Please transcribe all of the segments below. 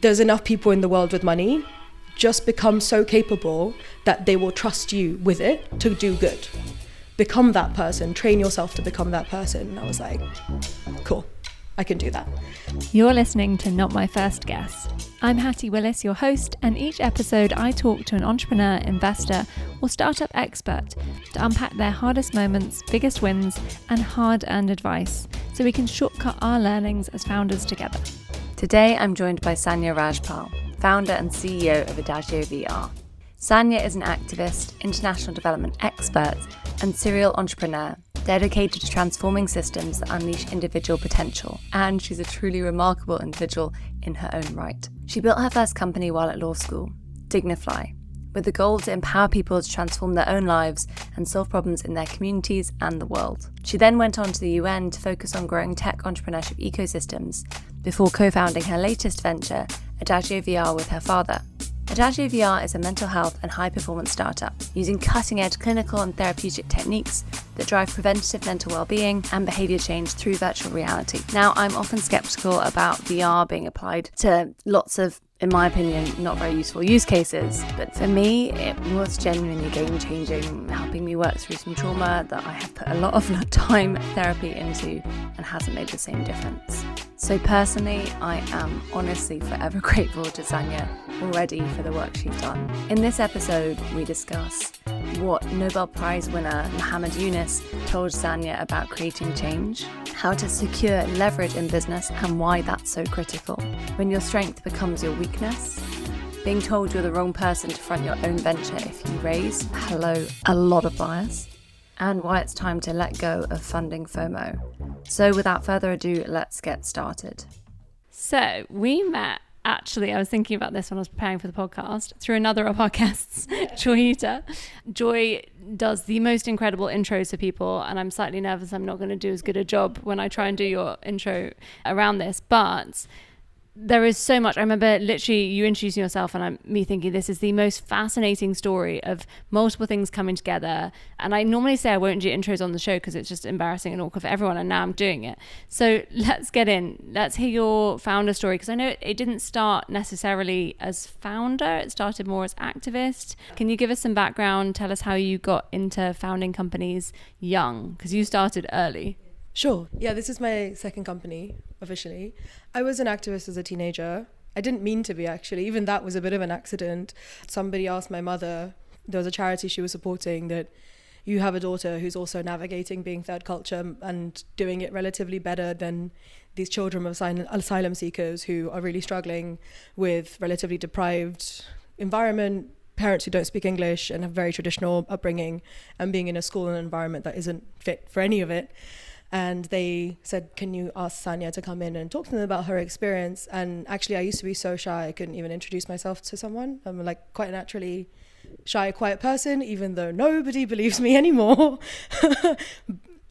there's enough people in the world with money. Just become so capable that they will trust you with it to do good. Become that person, train yourself to become that person. And I was like, cool, I can do that. You're listening to Not My First Guest. I'm Hattie Willis, your host, and each episode I talk to an entrepreneur, investor, or startup expert to unpack their hardest moments, biggest wins, and hard-earned advice so we can shortcut our learnings as founders together. Today I'm joined by Sanya Rajpal, founder and CEO of AdagioVR. Sanya is an activist, international development expert, and serial entrepreneur dedicated to transforming systems that unleash individual potential. And she's a truly remarkable individual in her own right. She built her first company while at law school, Dignifly, with the goal to empower people to transform their own lives and solve problems in their communities and the world. She then went on to the UN to focus on growing tech entrepreneurship ecosystems before co-founding her latest venture, AdagioVR, with her father. AdagioVR is a mental health and high-performance startup using cutting-edge clinical and therapeutic techniques that drive preventative mental well-being and behaviour change through virtual reality. Now, I'm often sceptical about VR being applied to lots of, in my opinion, not very useful use cases, but for me, it was genuinely game-changing, helping me work through some trauma that I have put a lot of time therapy into and hasn't made the same difference. So personally, I am honestly forever grateful to Sanya already for the work she's done. In this episode, we discuss what Nobel Prize winner Muhammad Yunus told Sanya about creating change, how to secure leverage in business and why that's so critical, when your strength becomes your weakness, being told you're the wrong person to front your own venture if you raise, a lot of buyers, and why it's time to let go of funding FOMO. So without further ado, let's get started. So we met, actually, I was thinking about this when I was preparing for the podcast, through another of our guests, Joy Uta. Joy does the most incredible intros for people, and I'm slightly nervous I'm not going to do as good a job when I try and do your intro around this, but there is so much. I remember literally you introducing yourself and me thinking this is the most fascinating story of multiple things coming together. And I normally say I won't do intros on the show because it's just embarrassing and awkward for everyone, and now I'm doing it. So let's get in. Let's hear your founder story, because I know it didn't start necessarily as founder. It started more as activist. Can you give us some background? Tell us how you got into founding companies young, because you started early. Sure. Yeah, this is my second company, officially. I was an activist as a teenager. I didn't mean to be, actually. Even that was a bit of an accident. Somebody asked my mother, there was a charity she was supporting, that you have a daughter who's also navigating being third culture and doing it relatively better than these children of asylum seekers who are really struggling with relatively deprived environment, parents who don't speak English and have very traditional upbringing, and being in a school and environment that isn't fit for any of it. And they said, can you ask Sanya to come in and talk to them about her experience? And actually, I used to be so shy, I couldn't even introduce myself to someone. I'm like quite a naturally shy, quiet person, even though nobody believes me anymore.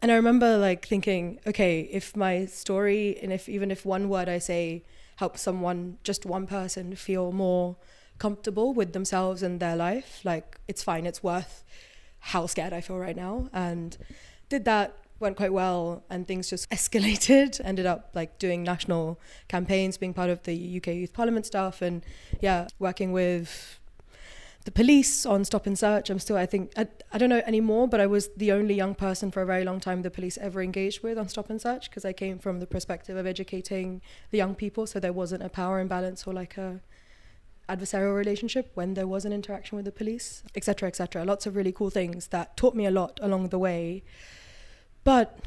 And I remember like thinking, okay, if my story, and even if one word I say helps someone, just one person, feel more comfortable with themselves and their life, like it's fine, it's worth how scared I feel right now. And did that. Went quite well, and things just escalated. Ended up like doing national campaigns, being part of the UK Youth Parliament stuff, and working with the police on stop and search. I'm still, I think, I don't know anymore, but I was the only young person for a very long time the police ever engaged with on stop and search, because I came from the perspective of educating the young people, so there wasn't a power imbalance or like a adversarial relationship when there was an interaction with the police, etc., etc. Lots of really cool things that taught me a lot along the way. But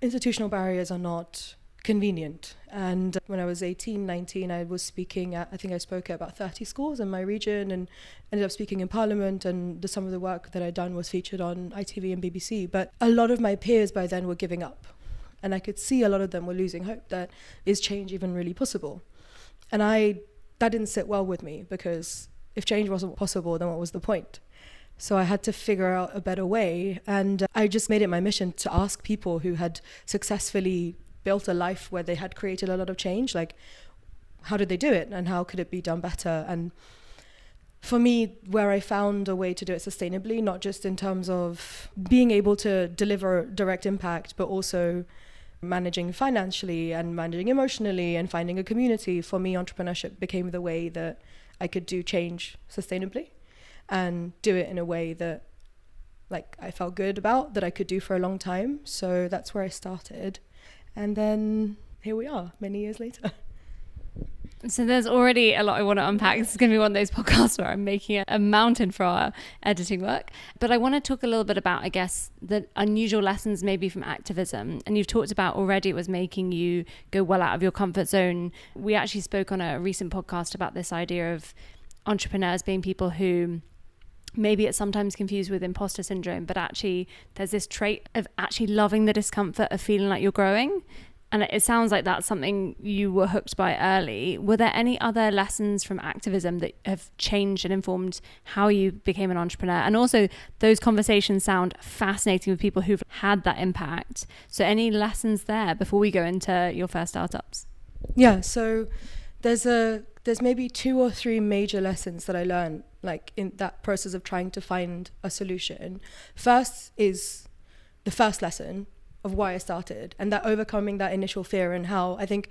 institutional barriers are not convenient. And when I was 18, 19, I was speaking at, I think I spoke at about 30 schools in my region, and ended up speaking in Parliament, and some of the work that I'd done was featured on ITV and BBC. But a lot of my peers by then were giving up. And I could see a lot of them were losing hope that is change even really possible? And that didn't sit well with me, because if change wasn't possible, then what was the point? So I had to figure out a better way. And I just made it my mission to ask people who had successfully built a life where they had created a lot of change, like, how did they do it and how could it be done better? And for me, where I found a way to do it sustainably, not just in terms of being able to deliver direct impact, but also managing financially and managing emotionally and finding a community. For me, entrepreneurship became the way that I could do change sustainably and do it in a way that like I felt good about, that I could do for a long time. So that's where I started. And then here we are many years later. So there's already a lot I want to unpack. This is going to be one of those podcasts where I'm making a mountain for our editing work. But I want to talk a little bit about, I guess, the unusual lessons maybe from activism. And you've talked about already it was making you go well out of your comfort zone. We actually spoke on a recent podcast about this idea of entrepreneurs being people who maybe it's sometimes confused with imposter syndrome, but actually there's this trait of actually loving the discomfort of feeling like you're growing. And it sounds like that's something you were hooked by early. Were there any other lessons from activism that have changed and informed how you became an entrepreneur? And also, those conversations sound fascinating with people who've had that impact. So any lessons there before we go into your first startups? Yeah, so there's maybe 2 or 3 major lessons that I learned, like in that process of trying to find a solution. First is the first lesson of why I started, and that overcoming that initial fear, and how I think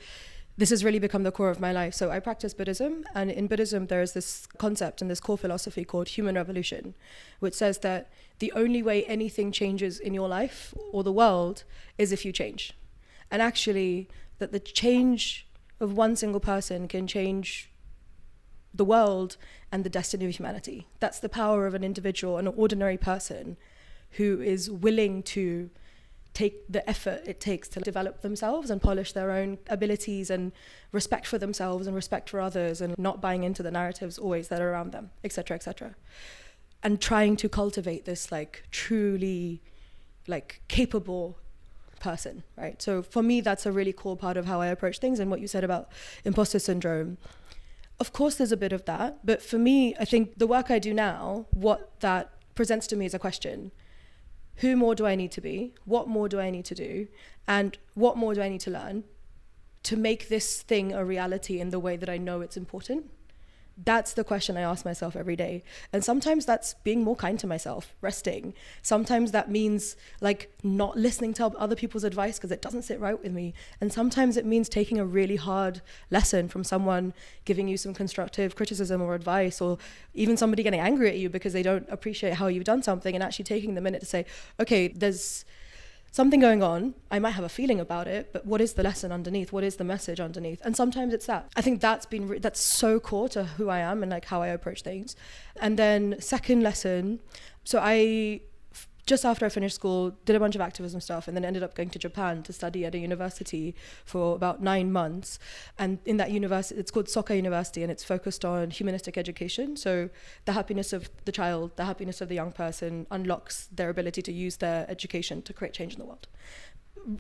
this has really become the core of my life. So I practice Buddhism, and in Buddhism there is this concept and this core philosophy called human revolution, which says that the only way anything changes in your life or the world is if you change. And actually that the change of one single person can change the world and the destiny of humanity. That's the power of an individual, an ordinary person who is willing to take the effort it takes to develop themselves and polish their own abilities and respect for themselves and respect for others, and not buying into the narratives always that are around them, etc., etc. And trying to cultivate this like truly like capable person, right? So for me, that's a really cool part of how I approach things. And what you said about imposter syndrome, of course there's a bit of that, but for me, I think the work I do now, what that presents to me is a question. Who more do I need to be? What more do I need to do? And what more do I need to learn to make this thing a reality in the way that I know it's important? That's the question I ask myself every day. And sometimes that's being more kind to myself, resting. Sometimes that means like not listening to other people's advice because it doesn't sit right with me. And sometimes it means taking a really hard lesson from someone giving you some constructive criticism or advice, or even somebody getting angry at you because they don't appreciate how you've done something, and actually taking the minute to say, okay, there's something going on. I might have a feeling about it, but what is the lesson underneath? What is the message underneath? And sometimes it's that. I think that's so core to who I am and like how I approach things. And then second lesson, so just after I finished school, did a bunch of activism stuff, and then ended up going to Japan to study at a university for about 9 months. And in that university, it's called Soka University, and it's focused on humanistic education. So the happiness of the child, the happiness of the young person unlocks their ability to use their education to create change in the world.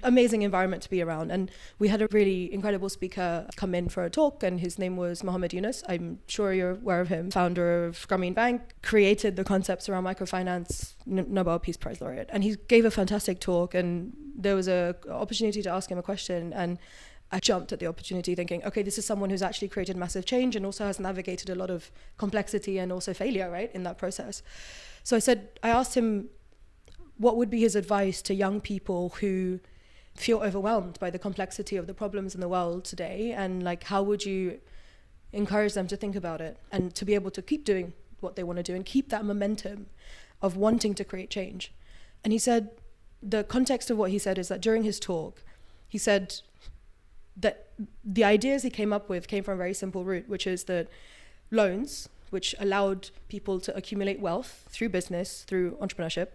Amazing environment to be around. And we had a really incredible speaker come in for a talk, and his name was Mohammed Yunus. I'm sure you're aware of him, founder of Grameen Bank, created the concepts around microfinance, Nobel Peace Prize laureate. And he gave a fantastic talk, and there was a opportunity to ask him a question, and I jumped at the opportunity thinking, okay, this is someone who's actually created massive change and also has navigated a lot of complexity and also failure, right, in that process. So I asked him what would be his advice to young people who feel overwhelmed by the complexity of the problems in the world today, and like how would you encourage them to think about it and to be able to keep doing what they want to do and keep that momentum of wanting to create change. And he said, the context of what he said is that during his talk, he said that the ideas he came up with came from a very simple root, which is that loans, which allowed people to accumulate wealth through business, through entrepreneurship,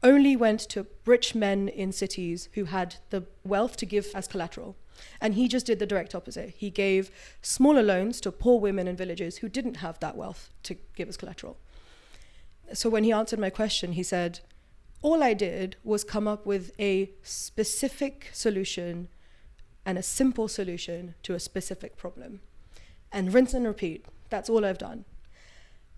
only went to rich men in cities who had the wealth to give as collateral. And he just did the direct opposite. He gave smaller loans to poor women in villages who didn't have that wealth to give as collateral. So when he answered my question, he said, all I did was come up with a specific solution and a simple solution to a specific problem. And rinse and repeat, that's all I've done.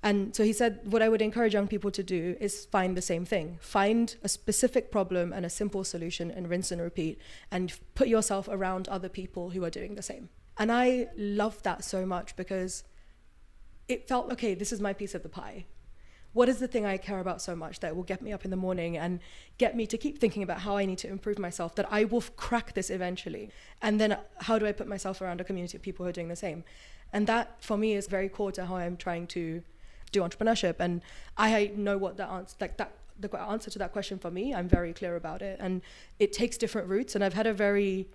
And so he said, what I would encourage young people to do is find the same thing. Find a specific problem and a simple solution and rinse and repeat, and put yourself around other people who are doing the same. And I loved that so much because it felt, okay, this is my piece of the pie. what is the thing I care about so much that will get me up in the morning and get me to keep thinking about how I need to improve myself, that I will crack this eventually. And then how do I put myself around a community of people who are doing the same? And that for me is very core to how I'm trying to do entrepreneurship. And I know what the answer to that question for me, I'm very clear about it. And it takes different routes. And I've had a very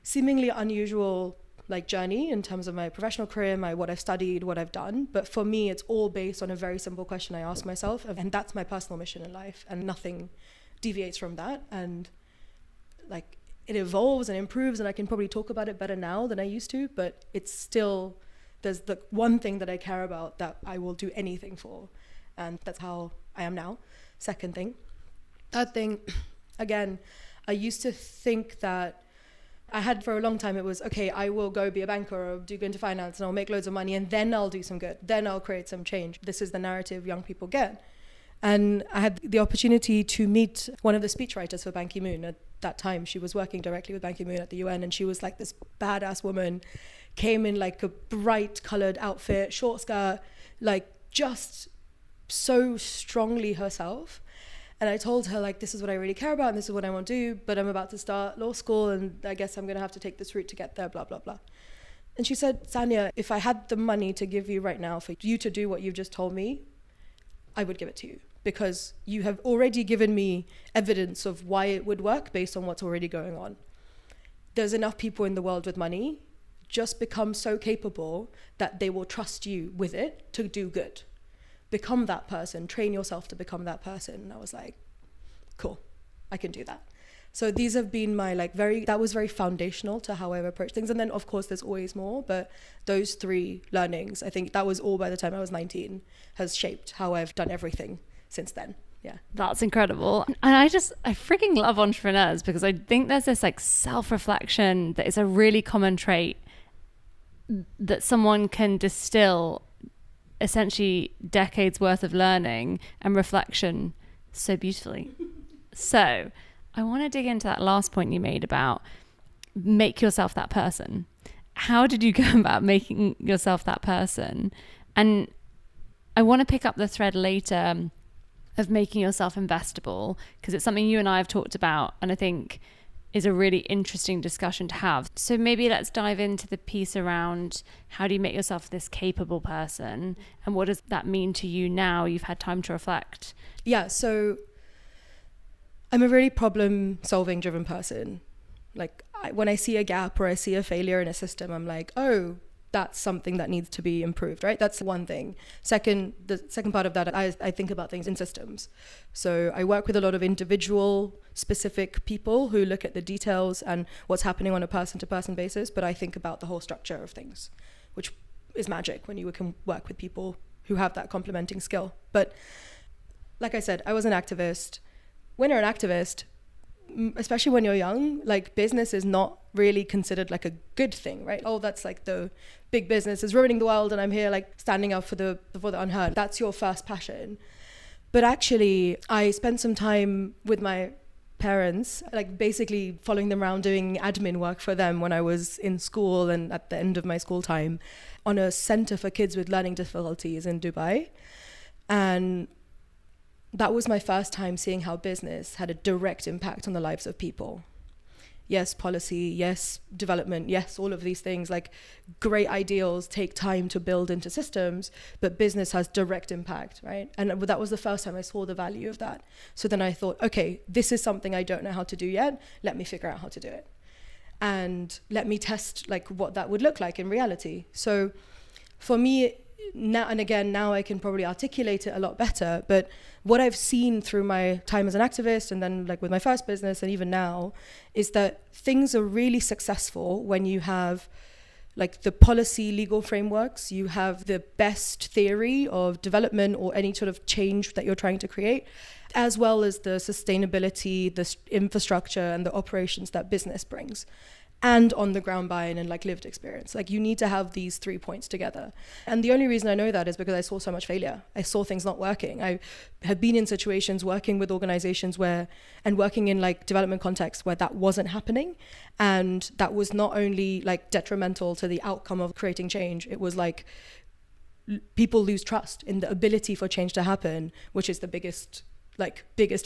seemingly unusual journey in terms of my professional career, what I've studied, what I've done. But for me, it's all based on a very simple question I ask myself. And that's my personal mission in life. And nothing deviates from that. And it evolves and improves, and I can probably talk about it better now than I used to, but it's still, there's the one thing that I care about that I will do anything for. And that's how I am now. Second thing. Third thing, again, I used to think that I had for a long time, it was, okay, I will go be a banker or go into finance and I'll make loads of money and then I'll do some good. Then I'll create some change. This is the narrative young people get. And I had the opportunity to meet one of the speechwriters for Ban Ki-moon. At that time, she was working directly with Ban Ki-moon at the UN, and she was this badass woman, came in a bright colored outfit, short skirt, just so strongly herself. And I told her, this is what I really care about and this is what I want to do, but I'm about to start law school and I guess I'm going to have to take this route to get there, blah, blah, blah. And she said, Sanya, if I had the money to give you right now for you to do what you've just told me, I would give it to you, because you have already given me evidence of why it would work based on what's already going on. There's enough people in the world with money. Just become so capable that they will trust you with it to do good. Become that person, train yourself to become that person. And I was like, cool, I can do that. So these have been my that was very foundational to how I've approached things. And then of course there's always more, but those 3 learnings, I think that was all by the time I was 19, has shaped how I've done everything since then. Yeah. That's incredible. And I freaking love entrepreneurs, because I think there's this self-reflection that is a really common trait that someone can distill essentially decades worth of learning and reflection so beautifully. So I want to dig into that last point you made about make yourself that person. How did you go about making yourself that person? And I want to pick up the thread later of making yourself investable, because it's something you and I have talked about and I think is a really interesting discussion to have. So maybe let's dive into the piece around how do you make yourself this capable person, and what does that mean to you now you've had time to reflect? Yeah, so I'm a really problem-solving driven person. When I see a gap or I see a failure in a system, I'm like, oh, that's something that needs to be improved, right? That's one thing. The second part of that, I think about things in systems. So I work with a lot of individual specific people who look at the details and what's happening on a person-to-person basis, but I think about the whole structure of things, which is magic when you can work with people who have that complementing skill. But like I said, I was an activist. When you're an activist, especially when you're young, business is not really considered a good thing, right? Oh, that's the big business is ruining the world and I'm here standing up for the unheard. That's your first passion. But actually, I spent some time with my parents, basically following them around doing admin work for them when I was in school and at the end of my school time on a center for kids with learning difficulties in Dubai. And that was my first time seeing how business had a direct impact on the lives of people. Yes, policy, yes, development, yes, all of these things, great ideals take time to build into systems, but business has direct impact, right? And that was the first time I saw the value of that. So then I thought, okay, this is something I don't know how to do yet. Let me figure out how to do it. And let me test what that would look like in reality. So for me, now I can probably articulate it a lot better, but what I've seen through my time as an activist and then with my first business and even now is that things are really successful when you have the policy legal frameworks, you have the best theory of development or any sort of change that you're trying to create, as well as the sustainability, the infrastructure and the operations that business brings. And on the ground buy-in and lived experience. You need to have these 3 points together. And the only reason I know that is because I saw so much failure. I saw things not working. I had been in situations working with organizations and working in development contexts where that wasn't happening. And that was not only detrimental to the outcome of creating change, it was people lose trust in the ability for change to happen, which is the biggest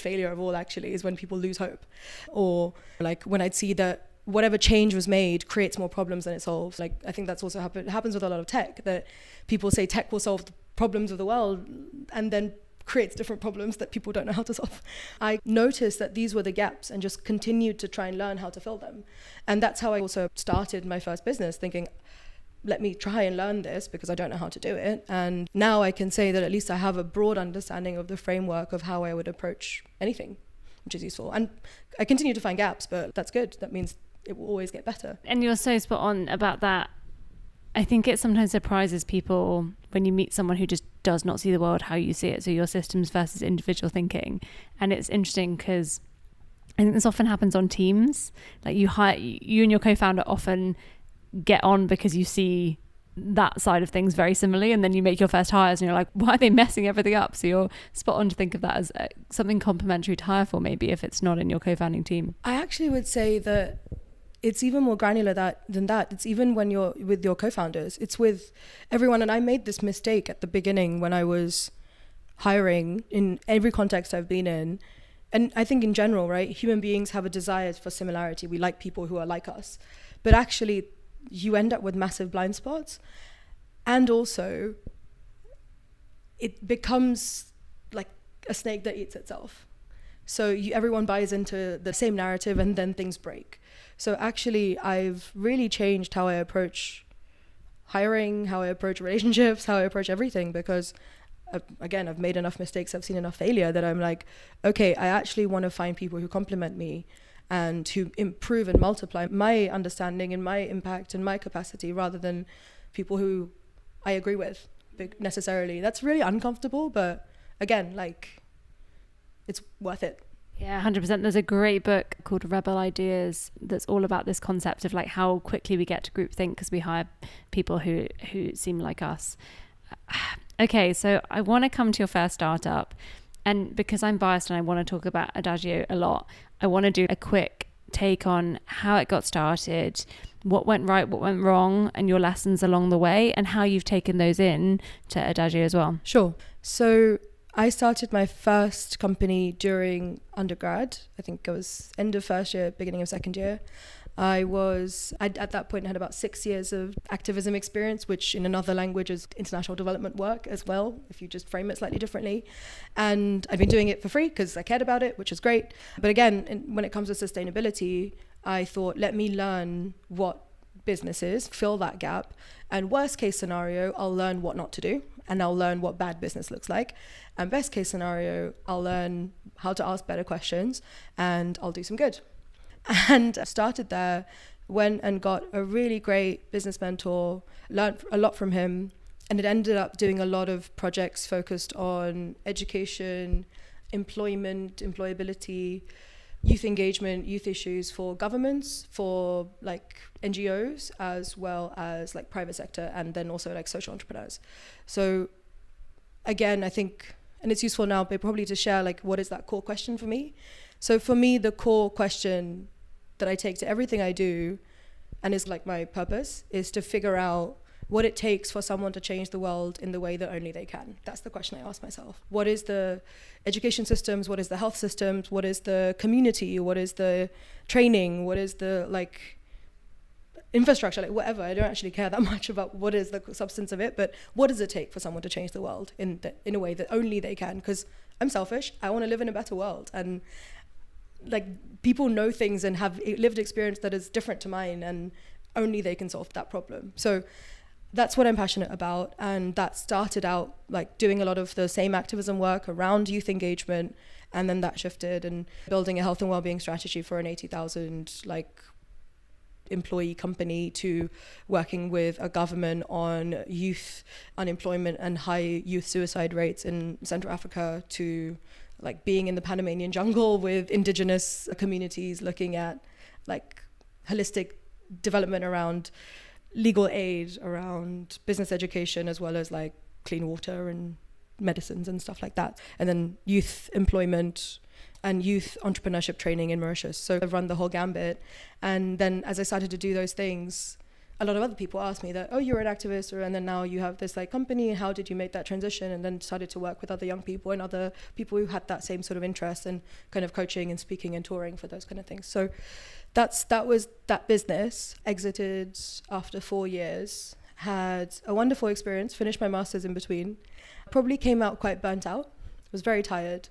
failure of all, actually, is when people lose hope. Or like when I'd see that whatever change was made creates more problems than it solves. Like, I think that's also happens with a lot of tech, that people say tech will solve the problems of the world and then creates different problems that people don't know how to solve. I noticed that these were the gaps and just continued to try and learn how to fill them. And that's how I also started my first business, thinking, let me try and learn this because I don't know how to do it. And now I can say that at least I have a broad understanding of the framework of how I would approach anything, which is useful. And I continue to find gaps, but that's good. That means it will always get better. And you're so spot on about that. I think it sometimes surprises people when you meet someone who just does not see the world how you see it. So your systems versus individual thinking. And it's interesting because I think this often happens on teams. Like you and your co-founder often get on because you see that side of things very similarly, and then you make your first hires and you're like, why are they messing everything up? So you're spot on to think of that as something complementary to hire for, maybe, if it's not in your co-founding team. I actually would say that it's even more granular than that. It's even when you're with your co-founders, it's with everyone. And I made this mistake at the beginning when I was hiring in every context I've been in. And I think in general, right, human beings have a desire for similarity. We like people who are like us. But actually, you end up with massive blind spots. And also, it becomes like a snake that eats itself. So everyone buys into the same narrative and then things break. So actually, I've really changed how I approach hiring, how I approach relationships, how I approach everything, because I've made enough mistakes, I've seen enough failure that I'm like, okay, I actually want to find people who complement me and who improve and multiply my understanding and my impact and my capacity, rather than people who I agree with necessarily. That's really uncomfortable, but again, like, it's worth it. Yeah, 100%. There's a great book called Rebel Ideas that's all about this concept of like how quickly we get to groupthink because we hire people who seem like us. Okay, so I want to come to your first startup, and because I'm biased and I want to talk about Adagio a lot, I want to do a quick take on how it got started, what went right, what went wrong, and your lessons along the way, and how you've taken those in to Adagio as well. Sure. So I started my first company during undergrad. I think it was end of first year, beginning of second year. I at that point had about 6 years of activism experience, which in another language is international development work as well, if you just frame it slightly differently. And I'd been doing it for free because I cared about it, which is great. But again, when it comes to sustainability, I thought, let me learn what business is, fill that gap. And worst case scenario, I'll learn what not to do. And I'll learn what bad business looks like. And best case scenario, I'll learn how to ask better questions and I'll do some good. And I started there, went and got a really great business mentor, learned a lot from him, and it ended up doing a lot of projects focused on education, employment, employability, youth engagement, youth issues for governments, for like NGOs, as well as like private sector, and then also like social entrepreneurs. So again, I think, and it's useful now, but probably to share like what is that core question for me. So for me, the core question that I take to everything I do, and is like my purpose, is to figure out what it takes for someone to change the world in the way that only they can. That's the question I ask myself. What is the education systems? What is the health systems? What is the community? What is the training? What is the like infrastructure? Like whatever. I don't actually care that much about what is the substance of it, but what does it take for someone to change the world in a way that only they can? Because I'm selfish. I want to live in a better world, and like people know things and have lived experience that is different to mine, and only they can solve that problem. So that's what I'm passionate about, and that started out like doing a lot of the same activism work around youth engagement, and then that shifted and building a health and wellbeing strategy for an 80,000 like employee company, to working with a government on youth unemployment and high youth suicide rates in Central Africa, to like being in the Panamanian jungle with indigenous communities, looking at like holistic development around legal aid, around business education, as well as like clean water and medicines and stuff like that. And then youth employment and youth entrepreneurship training in Mauritius. So I've run the whole gambit. And then as I started to do those things, a lot of other people ask me that, oh, you're an activist, and then now you have this like company. How did you make that transition? And then started to work with other young people and other people who had that same sort of interest and kind of coaching and speaking and touring for those kind of things. So that was that business. Exited after 4 years, had a wonderful experience, finished my master's in between, probably came out quite burnt out, was very tired.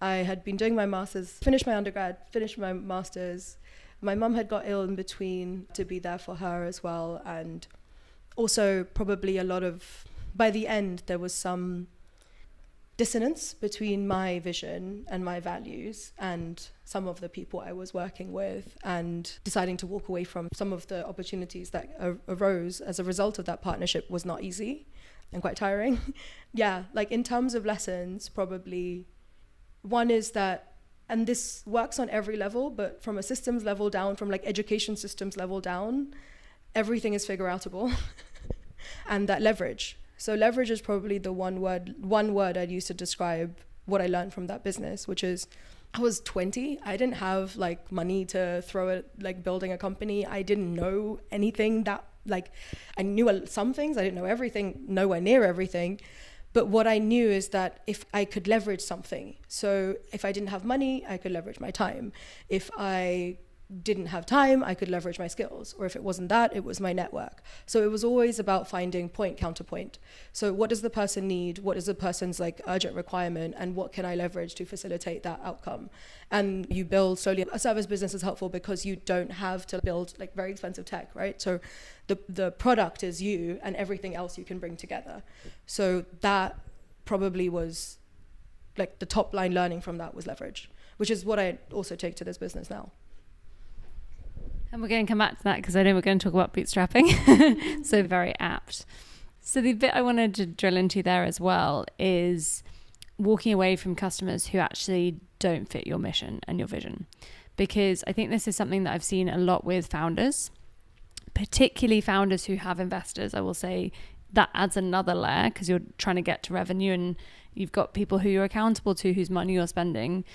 I had been doing my master's, finished my undergrad, finished my master's. My mum had got ill in between, to be there for her as well. And also probably a lot of, by the end, there was some dissonance between my vision and my values and some of the people I was working with, and deciding to walk away from some of the opportunities that arose as a result of that partnership was not easy and quite tiring. Yeah, like in terms of lessons, probably one is that, and this works on every level, but from a systems level down, from like education systems level down, everything is figure outable. And that leverage. So leverage is probably the one word I'd use to describe what I learned from that business, which is I was 20. I didn't have like money to throw at like building a company. I didn't know anything that like, I knew some things, I didn't know everything, nowhere near everything. But what I knew is that if I could leverage something, so if I didn't have money, I could leverage my time. If I didn't have time, I could leverage my skills. Or if it wasn't that, it was my network. So it was always about finding point, counterpoint. So what does the person need? What is the person's like urgent requirement? And what can I leverage to facilitate that outcome? And you build slowly. A service business is helpful because you don't have to build like very expensive tech, right? So the product is you and everything else you can bring together. So that probably was like the top line learning from that was leverage, which is what I also take to this business now. And we're going to come back to that because I know we're going to talk about bootstrapping. So very apt. So the bit I wanted to drill into there as well is walking away from customers who actually don't fit your mission and your vision. Because I think this is something that I've seen a lot with founders, particularly founders who have investors. I will say that adds another layer because you're trying to get to revenue and you've got people who you're accountable to whose money you're spending.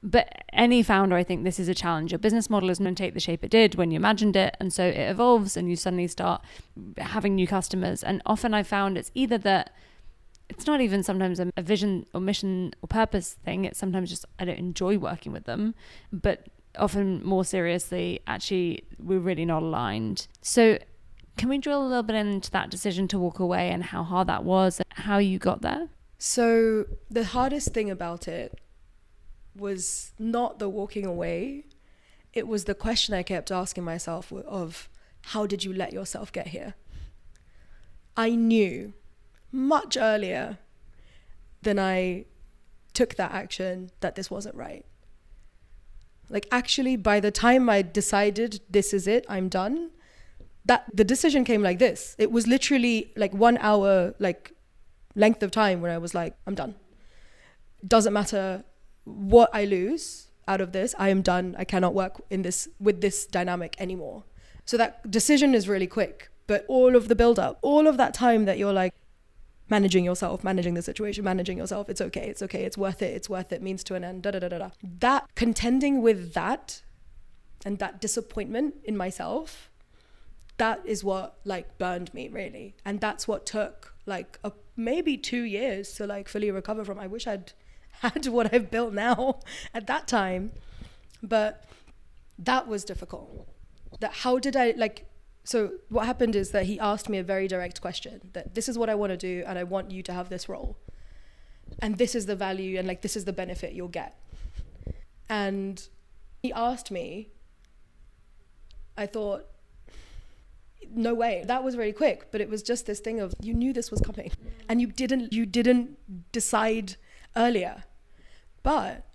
But any founder, I think this is a challenge. Your business model isn't going to take the shape it did when you imagined it. And so it evolves and you suddenly start having new customers. And often I found it's either that it's not even sometimes a vision or mission or purpose thing. It's sometimes just I don't enjoy working with them. But often more seriously, actually, we're really not aligned. So can we drill a little bit into that decision to walk away and how hard that was and how you got there? So the hardest thing about it was not the walking away. It was the question I kept asking myself of how did you let yourself get here? I knew much earlier than I took that action that this wasn't right. Like actually by the time I decided this is it, I'm done, that the decision came like this. It was literally like 1 hour like length of time where I was like, I'm done. Doesn't matter what I lose out of this, I am done. I cannot work with this dynamic anymore. So that decision is really quick, but all of the build up, all of that time that you're like managing yourself, managing the situation, managing yourself, it's okay, it's worth it, means to an end, That contending with that and that disappointment in myself, that is what like burned me really. And that's what took like maybe 2 years to like fully recover from. I wish I'd had what I've built now at that time, but that was difficult. That how did I like, so what happened is that he asked me a very direct question that this is what I want to do and I want you to have this role and this is the value and like this is the benefit you'll get. And he asked me, I thought, no way. That was very quick, but it was just this thing of you knew this was coming and you didn't decide earlier. But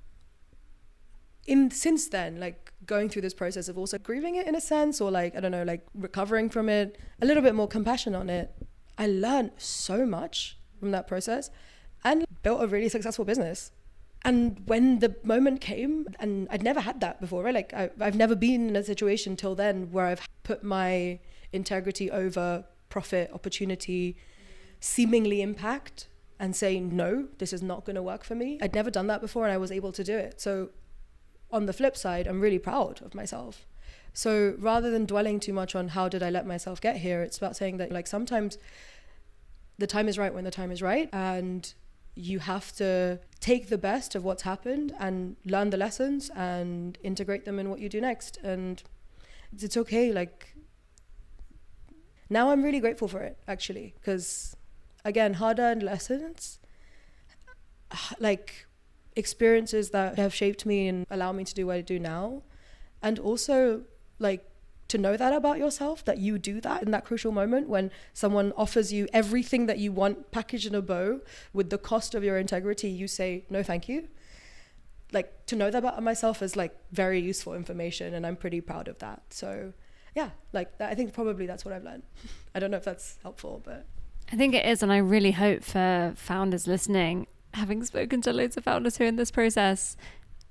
since then, like going through this process of also grieving it in a sense, or like, I don't know, like recovering from it, a little bit more compassion on it, I learned so much from that process and built a really successful business. And when the moment came, and I'd never had that before, right? Like I've never been in a situation till then where I've put my integrity over profit, opportunity, seemingly impact, and say, no, this is not going to work for me. I'd never done that before and I was able to do it. So on the flip side, I'm really proud of myself. So rather than dwelling too much on how did I let myself get here, it's about saying that like sometimes the time is right when the time is right, and you have to take the best of what's happened and learn the lessons and integrate them in what you do next. And it's okay. Like now I'm really grateful for it, actually, because again, hard-earned lessons, like experiences that have shaped me and allow me to do what I do now. And also like to know that about yourself, that you do that in that crucial moment when someone offers you everything that you want packaged in a bow with the cost of your integrity, you say, no, thank you. Like to know that about myself is like very useful information, and I'm pretty proud of that. So yeah, like I think probably that's what I've learned. I don't know if that's helpful, but I think it is. And I really hope for founders listening, having spoken to loads of founders who are in this process,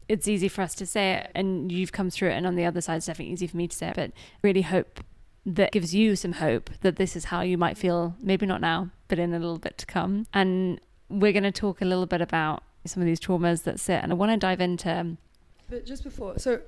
it's easy for us to say it and you've come through it, and on the other side it's definitely easy for me to say it, but really hope that gives you some hope that this is how you might feel, maybe not now, but in a little bit to come. And we're going to talk a little bit about some of these traumas that sit, and I want to dive into... But just before, so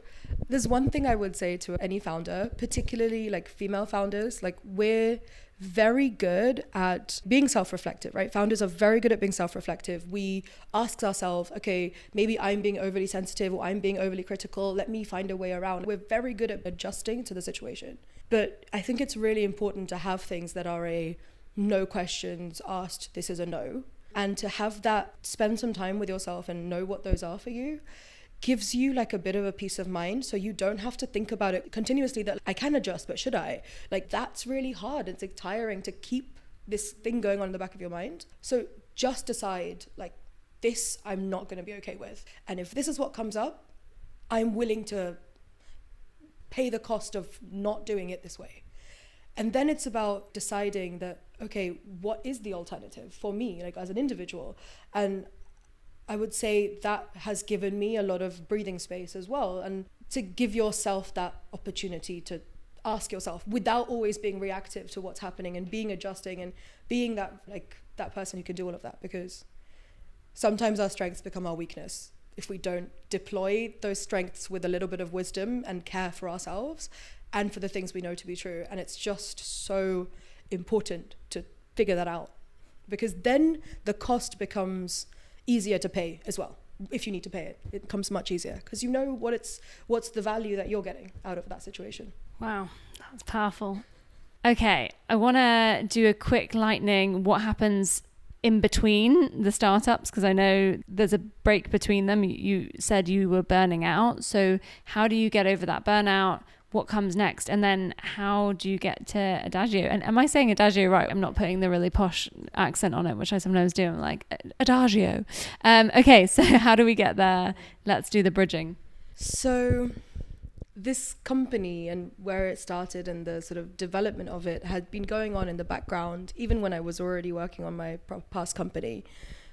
there's one thing I would say to any founder, particularly like female founders, like we're very good at being self-reflective, right? Founders are very good at being self-reflective. We ask ourselves, okay, maybe I'm being overly sensitive or I'm being overly critical. Let me find a way around. We're very good at adjusting to the situation. But I think it's really important to have things that are a no questions asked, this is a no. And to have that, spend some time with yourself and know what those are for you, gives you like a bit of a peace of mind, so you don't have to think about it continuously that I can adjust, but should I? Like that's really hard. It's like tiring to keep this thing going on in the back of your mind. So just decide like this I'm not going to be okay with, and if this is what comes up, I'm willing to pay the cost of not doing it this way. And then it's about deciding that, okay, what is the alternative for me, like as an individual? And I would say that has given me a lot of breathing space as well, and to give yourself that opportunity to ask yourself without always being reactive to what's happening, and being adjusting and being that like that person who can do all of that, because sometimes our strengths become our weakness if we don't deploy those strengths with a little bit of wisdom and care for ourselves and for the things we know to be true. And it's just so important to figure that out, because then the cost becomes easier to pay as well. If you need to pay it, it becomes much easier because you know what's the value that you're getting out of that situation. Wow, that's powerful. Okay, I want to do a quick lightning. What happens in between the startups? Because I know there's a break between them. You said you were burning out. So how do you get over that burnout? What comes next? And then how do you get to Adagio? And am I saying Adagio right? I'm not putting the really posh accent on it, which I sometimes do. I'm like, Adagio. Okay, so how do we get there? Let's do the bridging. So this company and where it started and the sort of development of it had been going on in the background, even when I was already working on my past company.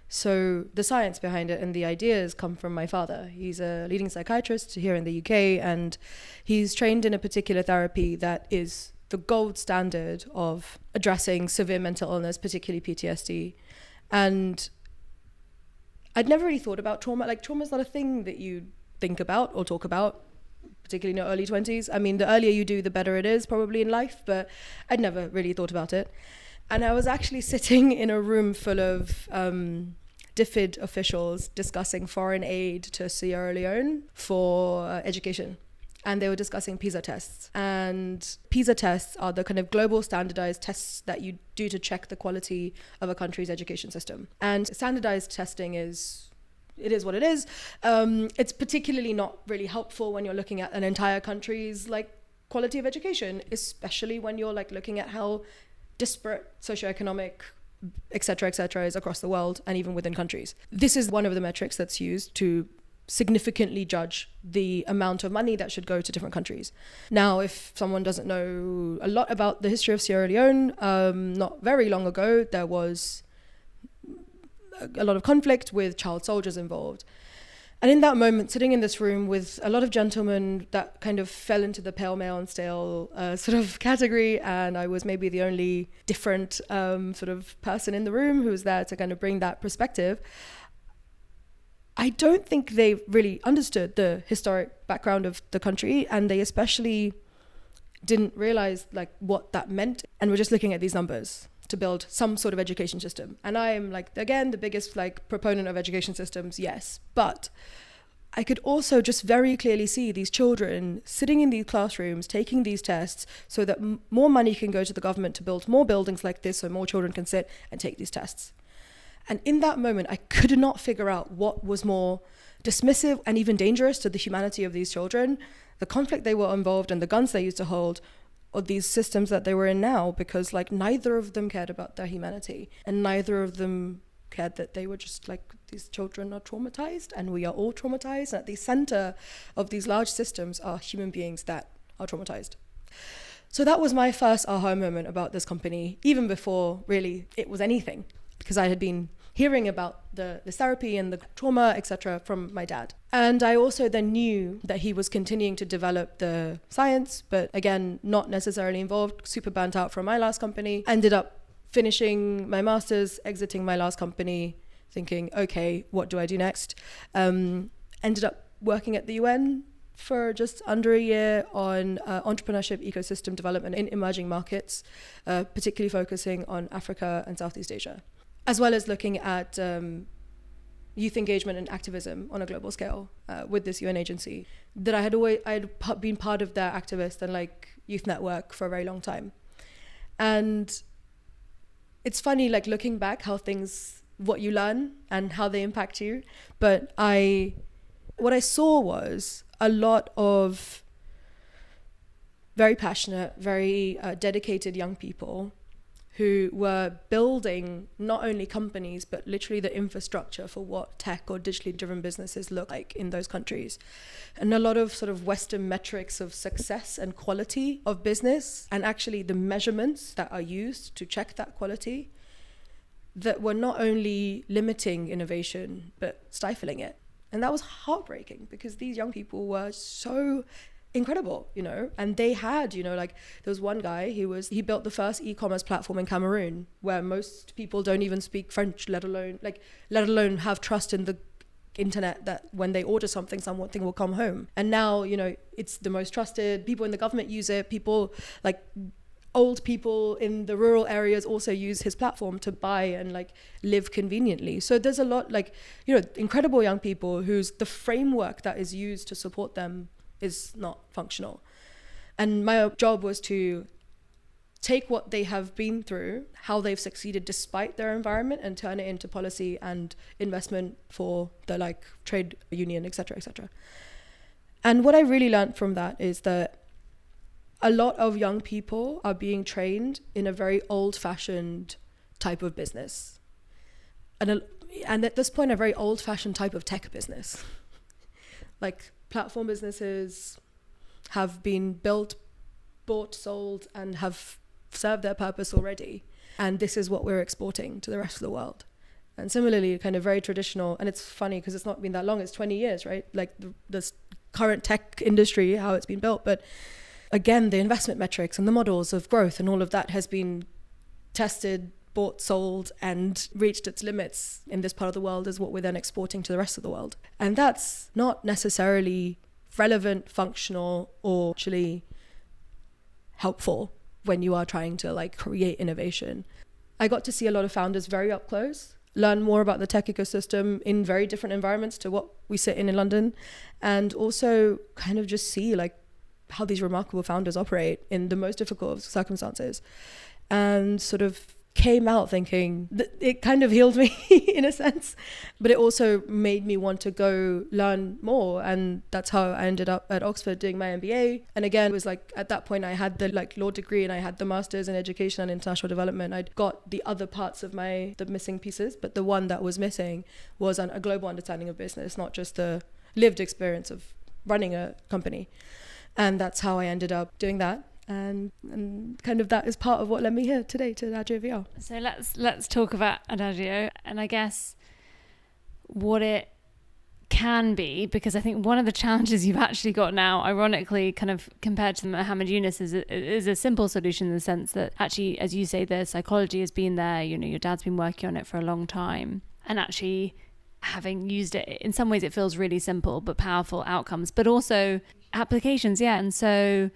So the science behind it and the ideas come from my father. He's a leading psychiatrist here in the UK, and he's trained in a particular therapy that is the gold standard of addressing severe mental illness, particularly PTSD. And I'd never really thought about trauma. Like trauma is not a thing that you think about or talk about, particularly in your early 20s. I mean, the earlier you do, the better it is probably in life, but I'd never really thought about it. And I was actually sitting in a room full of DFID officials discussing foreign aid to Sierra Leone for education. And they were discussing PISA tests. And PISA tests are the kind of global standardized tests that you do to check the quality of a country's education system. And standardized testing is what it is. It's particularly not really helpful when you're looking at an entire country's like quality of education, especially when you're like looking at how disparate socioeconomic et cetera, is across the world and even within countries. This is one of the metrics that's used to significantly judge the amount of money that should go to different countries. Now, if someone doesn't know a lot about the history of Sierra Leone, not very long ago, there was a lot of conflict with child soldiers involved. And in that moment, sitting in this room with a lot of gentlemen that kind of fell into the pale, male and stale sort of category, and I was maybe the only different sort of person in the room who was there to kind of bring that perspective, I don't think they really understood the historic background of the country, and they especially didn't realize like what that meant, and we're just looking at these numbers to build some sort of education system. And I am like, again, the biggest like proponent of education systems, yes, but I could also just very clearly see these children sitting in these classrooms taking these tests so that more money can go to the government to build more buildings like this so more children can sit and take these tests. And in that moment, I could not figure out what was more dismissive and even dangerous to the humanity of these children, the conflict they were involved in, the guns they used to hold, or these systems that they were in now, because like neither of them cared about their humanity, and neither of them cared that they were just like, these children are traumatized and we are all traumatized. And at the center of these large systems are human beings that are traumatized. So that was my first aha moment about this company, even before really it was anything, because I had been hearing about the therapy and the trauma, etc., from my dad. And I also then knew that he was continuing to develop the science, but again, not necessarily involved, super burnt out from my last company. Ended up finishing my master's, exiting my last company, thinking, okay, what do I do next? Ended up working at the UN for just under a year on entrepreneurship ecosystem development in emerging markets, particularly focusing on Africa and Southeast Asia, as well as looking at youth engagement and activism on a global scale with this UN agency that I'd been part of their activist and like youth network for a very long time. And it's funny, like looking back, what you learn and how they impact you. But what I saw was a lot of very passionate, very dedicated young people who were building not only companies, but literally the infrastructure for what tech or digitally driven businesses look like in those countries. And a lot of sort of Western metrics of success and quality of business, and actually the measurements that are used to check that quality, that were not only limiting innovation, but stifling it. And that was heartbreaking, because these young people were so incredible, and they had, like there was one guy, he built the first e-commerce platform in Cameroon, where most people don't even speak French, let alone have trust in the internet that when they order something will come home. And now, it's the most trusted. People in the government use it. People like old people in the rural areas also use his platform to buy and like live conveniently. So there's a lot incredible young people whose the framework that is used to support them is not functional. And my job was to take what they have been through, how they've succeeded despite their environment, and turn it into policy and investment for the like trade union, etc., etc. And what I really learned from that is that a lot of young people are being trained in a very old-fashioned type of business. And at this point, a very old-fashioned type of tech business. Like platform businesses have been built, bought, sold, and have served their purpose already. And this is what we're exporting to the rest of the world. And similarly, kind of very traditional, and it's funny because it's not been that long, it's 20 years, right? Like this current tech industry, how it's been built. But again, the investment metrics and the models of growth and all of that has been tested, bought, sold, and reached its limits in this part of the world is what we're then exporting to the rest of the world. And that's not necessarily relevant, functional, or actually helpful when you are trying to like create innovation. I got to see a lot of founders very up close, learn more about the tech ecosystem in very different environments to what we sit in London, and also kind of just see like how these remarkable founders operate in the most difficult of circumstances, and sort of came out thinking that it kind of healed me in a sense, but it also made me want to go learn more. And that's how I ended up at Oxford doing my MBA. And again, it was like at that point I had the like law degree and I had the master's in education and international development. I'd got the other parts of the missing pieces, but the one that was missing was a global understanding of business, not just the lived experience of running a company. And that's how I ended up doing that. And kind of that is part of what led me here today to AdagioVR. So let's talk about Adagio, and I guess what it can be, because I think one of the challenges you've actually got now, ironically, kind of compared to Muhammad Yunus, is a simple solution in the sense that actually, as you say, the psychology has been there. Your dad's been working on it for a long time, and actually having used it, in some ways it feels really simple but powerful outcomes, but also applications. Yeah. And so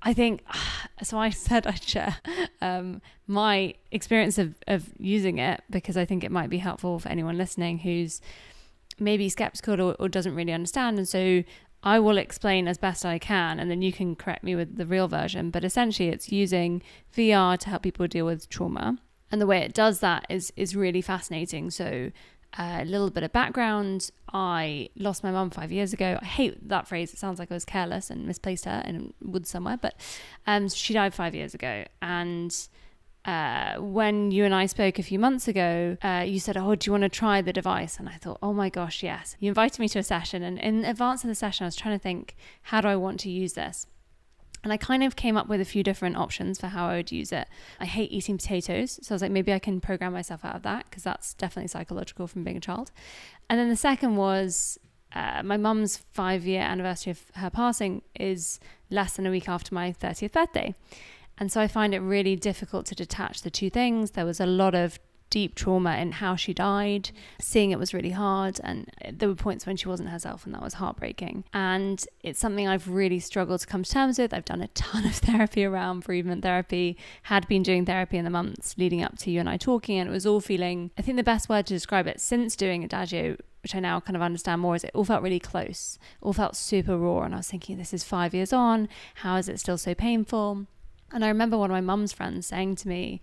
I think, so I said I'd share my experience of using it, because I think it might be helpful for anyone listening who's maybe skeptical or doesn't really understand. And so I will explain as best I can, and then you can correct me with the real version. But essentially it's using VR to help people deal with trauma. And the way it does that is really fascinating. So a little bit of background. I lost my mum 5 years ago. I hate that phrase. It sounds like I was careless and misplaced her in woods somewhere. But she died 5 years ago. And when you and I spoke a few months ago, you said, oh, do you want to try the device? And I thought, oh my gosh, yes. You invited me to a session. And in advance of the session, I was trying to think, how do I want to use this? And I kind of came up with a few different options for how I would use it. I hate eating potatoes. So I was like, maybe I can program myself out of that, because that's definitely psychological from being a child. And then the second was my mum's 5-year anniversary of her passing is less than a week after my 30th birthday. And so I find it really difficult to detach the two things. There was a lot of deep trauma in how she died. Seeing it was really hard, and there were points when she wasn't herself, and that was heartbreaking. And it's something I've really struggled to come to terms with. I've done a ton of therapy around bereavement therapy, had been doing therapy in the months leading up to you and I talking, and it was all feeling, I think the best word to describe it since doing Adagio, which I now kind of understand more, is it all felt really close, all felt super raw. And I was thinking, this is 5 years on, how is it still so painful? And I remember one of my mum's friends saying to me,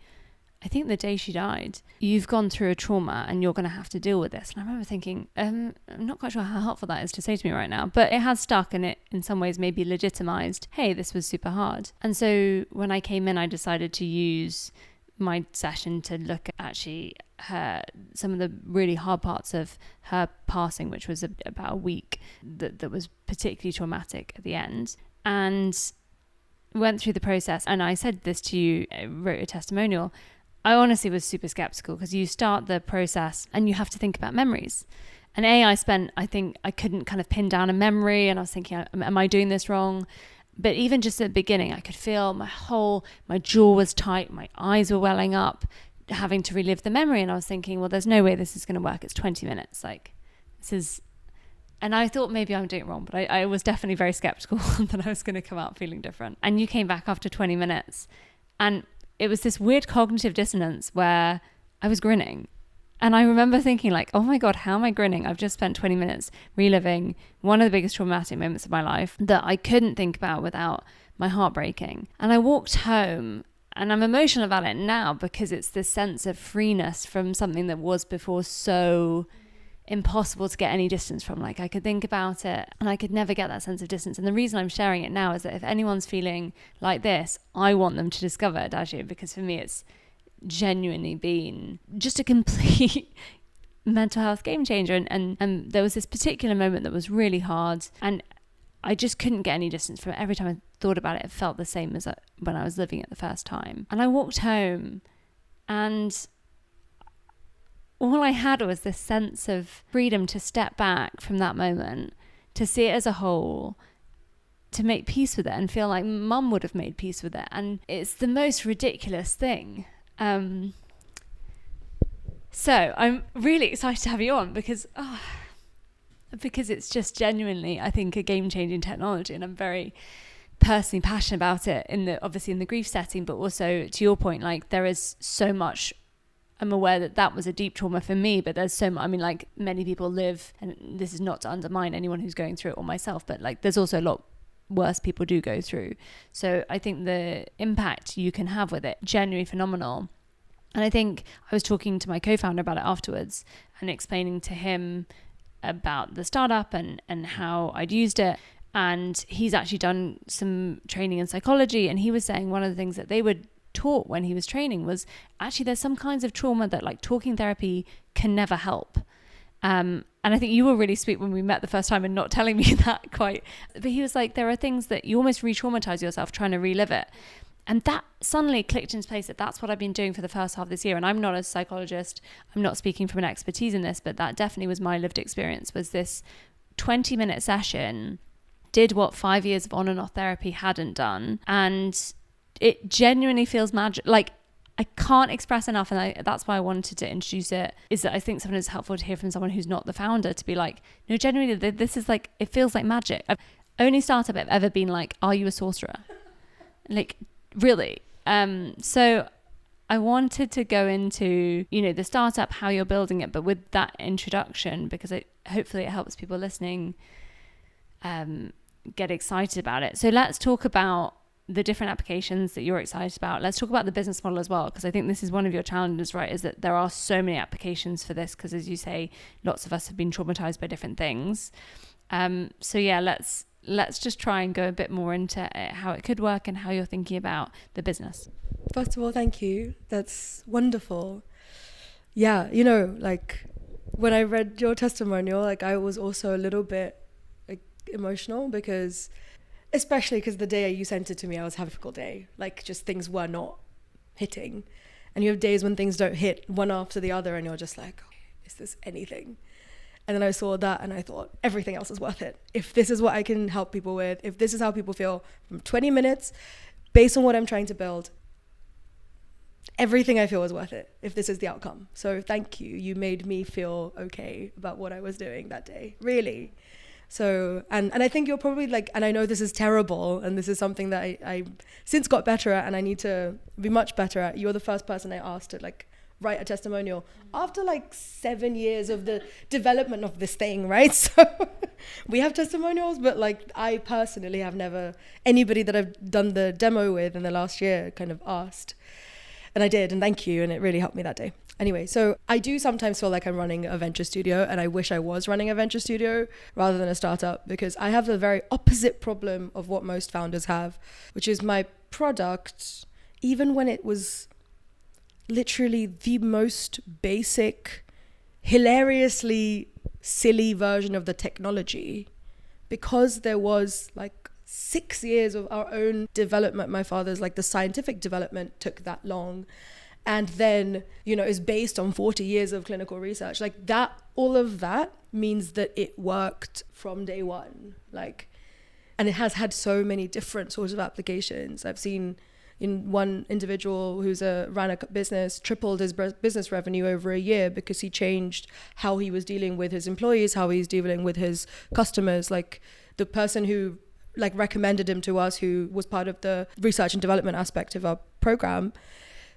I think the day she died, you've gone through a trauma and you're going to have to deal with this. And I remember thinking, I'm not quite sure how helpful that is to say to me right now, but it has stuck, and it in some ways maybe legitimized, hey, this was super hard. And so when I came in, I decided to use my session to look at actually some of the really hard parts of her passing, which was about a week that was particularly traumatic at the end. And went through the process. And I said this to you, I wrote a testimonial. I honestly was super skeptical, because you start the process and you have to think about memories. And I think I couldn't kind of pin down a memory, and I was thinking, am I doing this wrong? But even just at the beginning, I could feel my jaw was tight, my eyes were welling up, having to relive the memory. And I was thinking, well, there's no way this is going to work. It's 20 minutes. And I thought maybe I'm doing it wrong, but I was definitely very skeptical that I was going to come out feeling different. And you came back after 20 minutes, and it was this weird cognitive dissonance where I was grinning. And I remember thinking like, oh my God, how am I grinning? I've just spent 20 minutes reliving one of the biggest traumatic moments of my life that I couldn't think about without my heart breaking. And I walked home, and I'm emotional about it now, because it's this sense of freeness from something that was before so impossible to get any distance from. Like, I could think about it and I could never get that sense of distance. And the reason I'm sharing it now is that if anyone's feeling like this, I want them to discover Adagio, because for me it's genuinely been just a complete mental health game changer. And there was this particular moment that was really hard, and I just couldn't get any distance from it. Every time I thought about it, it felt the same as when I was living it the first time. And I walked home, and all I had was this sense of freedom to step back from that moment, to see it as a whole, to make peace with it, and feel like Mum would have made peace with it. And it's the most ridiculous thing. So I'm really excited to have you on, because it's just genuinely, I think, a game-changing technology, and I'm very personally passionate about it obviously in the grief setting, but also to your point, like, there is so much. I'm aware that was a deep trauma for me, but there's so much, I mean, like, many people live, and this is not to undermine anyone who's going through it or myself, but like, there's also a lot worse people do go through. So I think the impact you can have with it, genuinely phenomenal. And I think I was talking to my co-founder about it afterwards and explaining to him about the startup and how I'd used it. And he's actually done some training in psychology, and he was saying one of the things that they would taught when he was training was actually there's some kinds of trauma that, like, talking therapy can never help. And I think you were really sweet when we met the first time and not telling me that quite. But he was like, there are things that you almost re-traumatize yourself trying to relive it. And that suddenly clicked into place, that's what I've been doing for the first half of this year. And I'm not a psychologist, I'm not speaking from an expertise in this, but that definitely was my lived experience, was this 20-minute session did what 5 years of on and off therapy hadn't done. And it genuinely feels magic. Like, I can't express enough, and that's why I wanted to introduce it, is that I think sometimes it's helpful to hear from someone who's not the founder to be like, no, genuinely, this is like, it feels like magic. Only startup I've ever been like, are you a sorcerer? Like, really? So I wanted to go into, the startup, how you're building it, but with that introduction, because hopefully it helps people listening get excited about it. So let's talk about the different applications that you're excited about. Let's talk about the business model as well, because I think this is one of your challenges, right? Is that there are so many applications for this, because as you say, lots of us have been traumatized by different things. So yeah, let's just try and go a bit more into how it could work and how you're thinking about the business. First of all, thank you. That's wonderful. Yeah, like when I read your testimonial, like I was also a little bit like emotional especially because the day you sent it to me, I was having a difficult day. Like just things were not hitting. And you have days when things don't hit one after the other and you're just like, oh, is this anything? And then I saw that and I thought everything else is worth it. If this is what I can help people with, if this is how people feel from 20 minutes, based on what I'm trying to build, everything I feel is worth it if this is the outcome. So thank you. You made me feel okay about what I was doing that day. Really. So, and I think you're probably like, and I know this is terrible and this is something that I since got better at and I need to be much better at. You're the first person I asked to like write a testimonial after like 7 years of the development of this thing, right? So we have testimonials, but like I personally have never, anybody that I've done the demo with in the last year kind of asked. And I did, and thank you, and it really helped me that day. Anyway, so I do sometimes feel like I'm running a venture studio, and I wish I was running a venture studio rather than a startup, because I have the very opposite problem of what most founders have, which is my product, even when it was literally the most basic, hilariously silly version of the technology, because there was like 6 years of our own development. My father's like the scientific development took that long, and then is based on 40 years of clinical research. Like that, all of that means that it worked from day one. Like, and it has had so many different sorts of applications. I've seen in one individual who's ran a business, tripled his business revenue over a year because he changed how he was dealing with his employees, how he's dealing with his customers. Like the person who like recommended him to us, who was part of the research and development aspect of our program,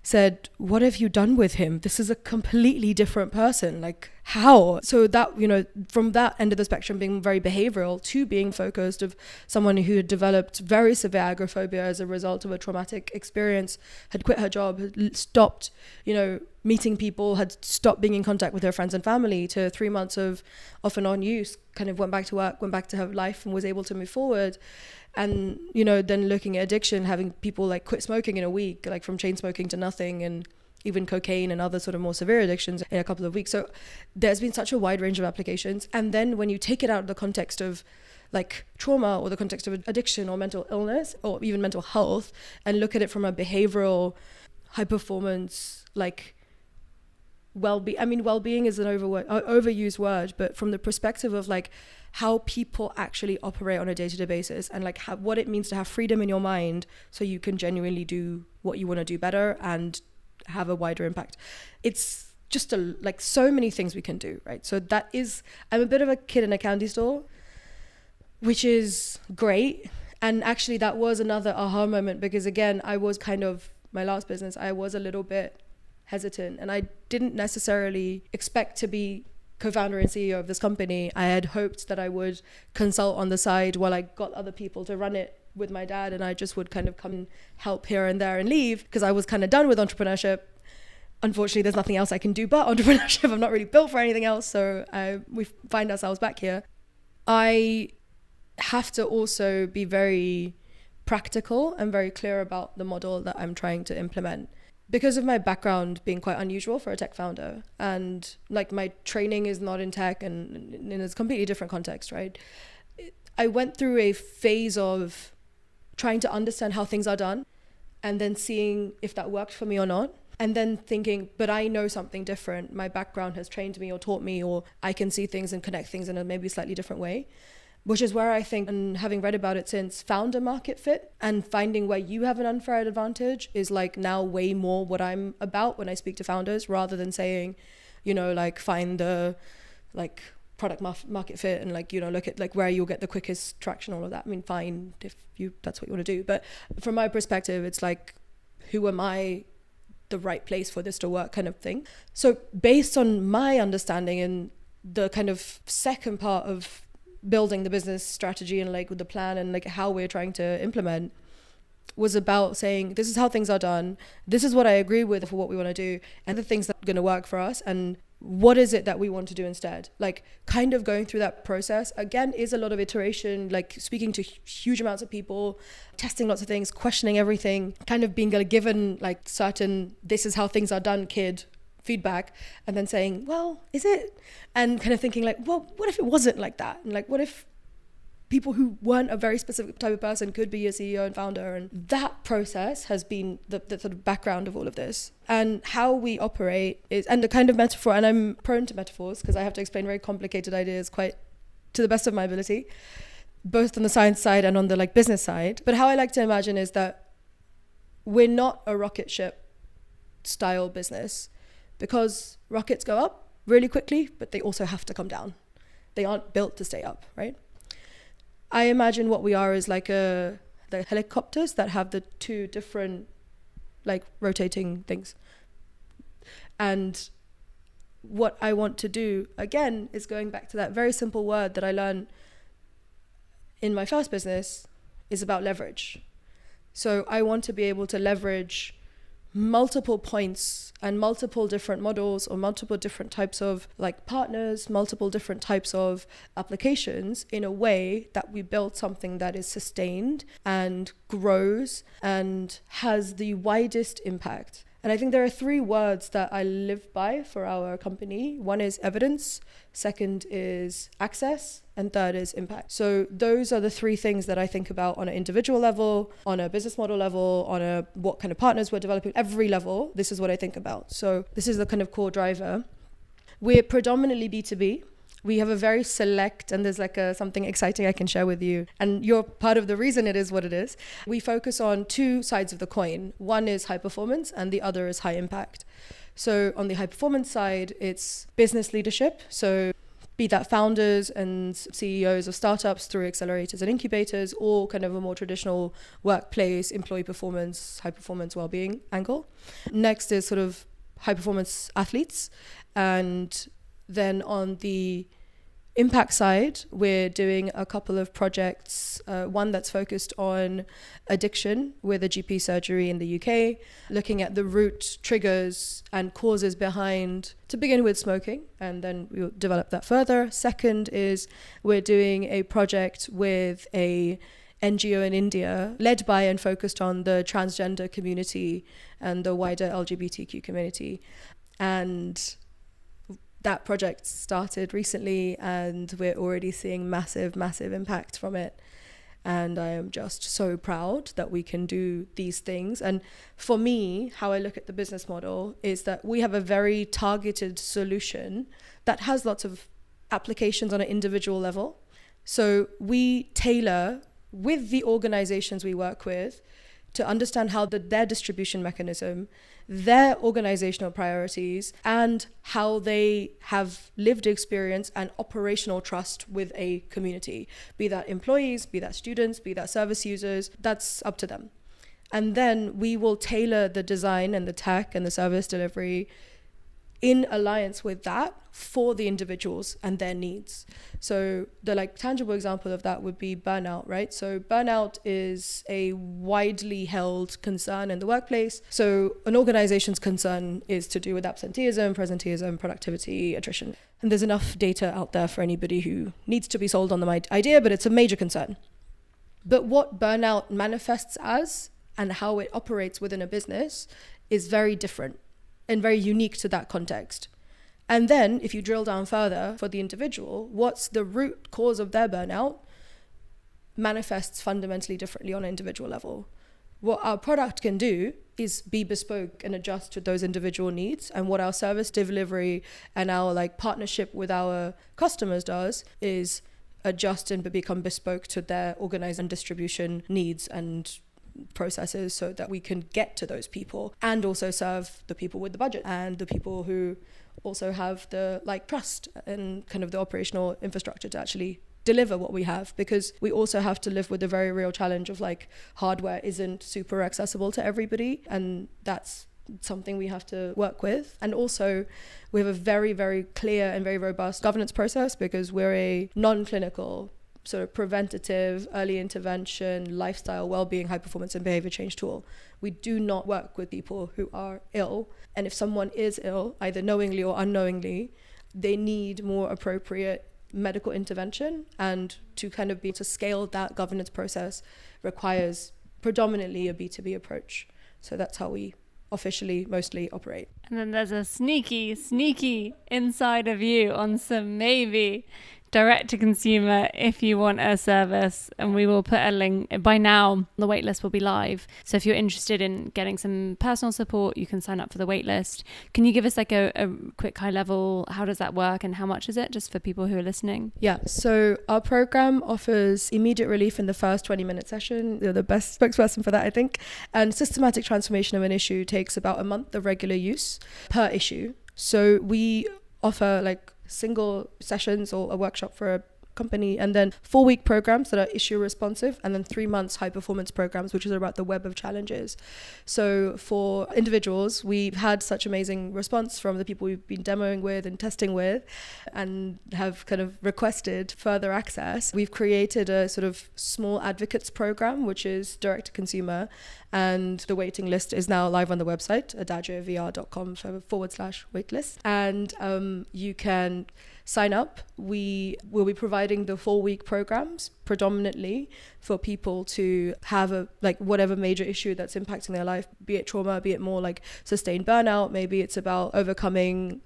said, what have you done with him? This is a completely different person. Like how? So that, from that end of the spectrum, being very behavioral to being focused, of someone who had developed very severe agoraphobia as a result of a traumatic experience, had quit her job, had stopped, meeting people, had stopped being in contact with her friends and family, to 3 months of off and on use, kind of went back to work, went back to her life and was able to move forward. And, then looking at addiction, having people like quit smoking in a week, like from chain smoking to nothing, and even cocaine and other sort of more severe addictions in a couple of weeks. So there's been such a wide range of applications. And then when you take it out of the context of like trauma, or the context of addiction or mental illness, or even mental health, and look at it from a behavioral, high performance, like well-being. I mean, well-being is an overused word, but from the perspective of like how people actually operate on a day-to-day basis, and like what it means to have freedom in your mind so you can genuinely do what you want to do better and have a wider impact. It's just like so many things we can do, right? So that is, I'm a bit of a kid in a candy store, which is great. And actually that was another aha moment, because again, I was kind of, my last business, I was a little bit hesitant, and I didn't necessarily expect to be co-founder and CEO of this company. I had hoped that I would consult on the side while I got other people to run it with my dad, and I just would kind of come and help here and there and leave, because I was kind of done with entrepreneurship. Unfortunately, there's nothing else I can do but entrepreneurship. I'm not really built for anything else, so we find ourselves back here. I have to also be very practical and very clear about the model that I'm trying to implement, because of my background being quite unusual for a tech founder, and like my training is not in tech and in a completely different context, right? I went through a phase of trying to understand how things are done, and then seeing if that worked for me or not, and then thinking, but I know something different. My background has trained me or taught me, or I can see things and connect things in a maybe slightly different way. which is where I think, and having read about it since, founder market fit and finding where you have an unfair advantage is like now way more what I'm about when I speak to founders, rather than saying, you know, like find the like product market fit and like, you know, look at like where you'll get the quickest traction, all of that. I mean, fine if you that's what you want to do, but from my perspective, it's like, who am I the right place for this to work kind of thing. So based on my understanding and the kind of second part of building the business strategy and like with the plan and like how we're trying to implement, was about saying, this is how things are done, this is what I agree with for what we want to do, and the things that are going to work for us, and what is it that we want to do instead. Like kind of going through that process again is a lot of iteration, like speaking to huge amounts of people, testing lots of things, questioning everything, kind of being given like certain, this is how things are done, kid feedback, and then saying, well, is it? And kind of thinking like, well, what if it wasn't like that? And like, what if people who weren't a very specific type of person could be a CEO and founder? And that process has been the sort of background of all of this. And how we operate is, and the kind of metaphor, and I'm prone to metaphors because I have to explain very complicated ideas quite to the best of my ability, both on the science side and on the like business side. But how I like to imagine is that we're not a rocket ship style business, because rockets go up really quickly, but they also have to come down. They aren't built to stay up, right? I imagine what we are is like the helicopters that have the two different like rotating things. And what I want to do again is going back to that very simple word that I learned in my first business, is about leverage. So I want to be able to leverage multiple points and multiple different models or multiple different types of like partners, multiple different types of applications in a way that we build something that is sustained and grows and has the widest impact. And I think there are three words that I live by for our company. One is evidence, second is access, and third is impact. So those are the three things that I think about on an individual level, on a business model level, on a what kind of partners we're developing, every level. This is what I think about. So this is the kind of core driver. We're predominantly B2B. We have a very select, and there's like something exciting I can share with you. And you're part of the reason it is what it is. We focus on two sides of the coin. One is high performance and the other is high impact. So on the high performance side, it's business leadership. So be that founders and CEOs of startups through accelerators and incubators, or kind of a more traditional workplace, employee performance, high performance wellbeing angle. Next is sort of high performance athletes. And then on the impact side, we're doing a couple of projects, one that's focused on addiction with a GP surgery in the UK, looking at the root triggers and causes behind, to begin with, smoking, and then we'll develop that further. Second is we're doing a project with a NGO in India led by and focused on the transgender community and the wider LGBTQ community. And that project started recently and we're already seeing massive impact from it. And I am just so proud that we can do these things. And for me, how I look at the business model is that we have a very targeted solution that has lots of applications on an individual level. So we tailor with the organizations we work with to understand how their distribution mechanism, their organizational priorities, and how they have lived experience and operational trust with a community, be that employees, be that students, be that service users, that's up to them. And then we will tailor the design and the tech and the service delivery in alliance with that for the individuals and their needs. So the like tangible example of that would be burnout, right? So burnout is a widely held concern in the workplace. So an organization's concern is to do with absenteeism, presenteeism, productivity, attrition. And there's enough data out there for anybody who needs to be sold on the idea, but it's a major concern. But what burnout manifests as and how it operates within a business is very different and very unique to that context. And then if you drill down further for the individual, what's the root cause of their burnout manifests fundamentally differently on an individual level. What our product can do is be bespoke and adjust to those individual needs. And what our service delivery and our like partnership with our customers does is adjust and become bespoke to their organized and distribution needs and processes so that we can get to those people and also serve the people with the budget and the people who also have the trust and kind of the operational infrastructure to actually deliver what we have, because we also have to live with the very real challenge of hardware isn't super accessible to everybody, and that's something we have to work with. And also we have a very, very clear and very robust governance process because we're a non-clinical sort of preventative, early intervention, lifestyle, wellbeing, high performance and behavior change tool. We do not work with people who are ill. And if someone is ill, either knowingly or unknowingly, they need more appropriate medical intervention. And to kind of be to scale that governance process requires predominantly a B2B approach. So that's how we officially mostly operate. And then there's a sneaky inside of you on some maybe direct to consumer if you want a service, and we will put a link. By now the waitlist will be live, so if you're interested in getting some personal support, you can sign up for the waitlist. Can you give us a quick high level, how does that work and how much is it, just for people who are listening? Yeah, so our program offers immediate relief in the first 20-minute session. You're the best spokesperson for that, I think. And systematic transformation of an issue takes about a month of regular use per issue. So we offer single sessions or a workshop for a company, and then 4-week programs that are issue responsive, and then 3 months high performance programs, which is about the web of challenges. So for individuals, we've had such amazing response from the people we've been demoing with and testing with, and have kind of requested further access. We've created a sort of small advocates program, which is direct to consumer, and the waiting list is now live on the website, AdagioVR.com/waitlist. And you can sign up. We will be providing the 4-week programs predominantly for people to have whatever major issue that's impacting their life, be it trauma, be it more sustained burnout, maybe it's about overcoming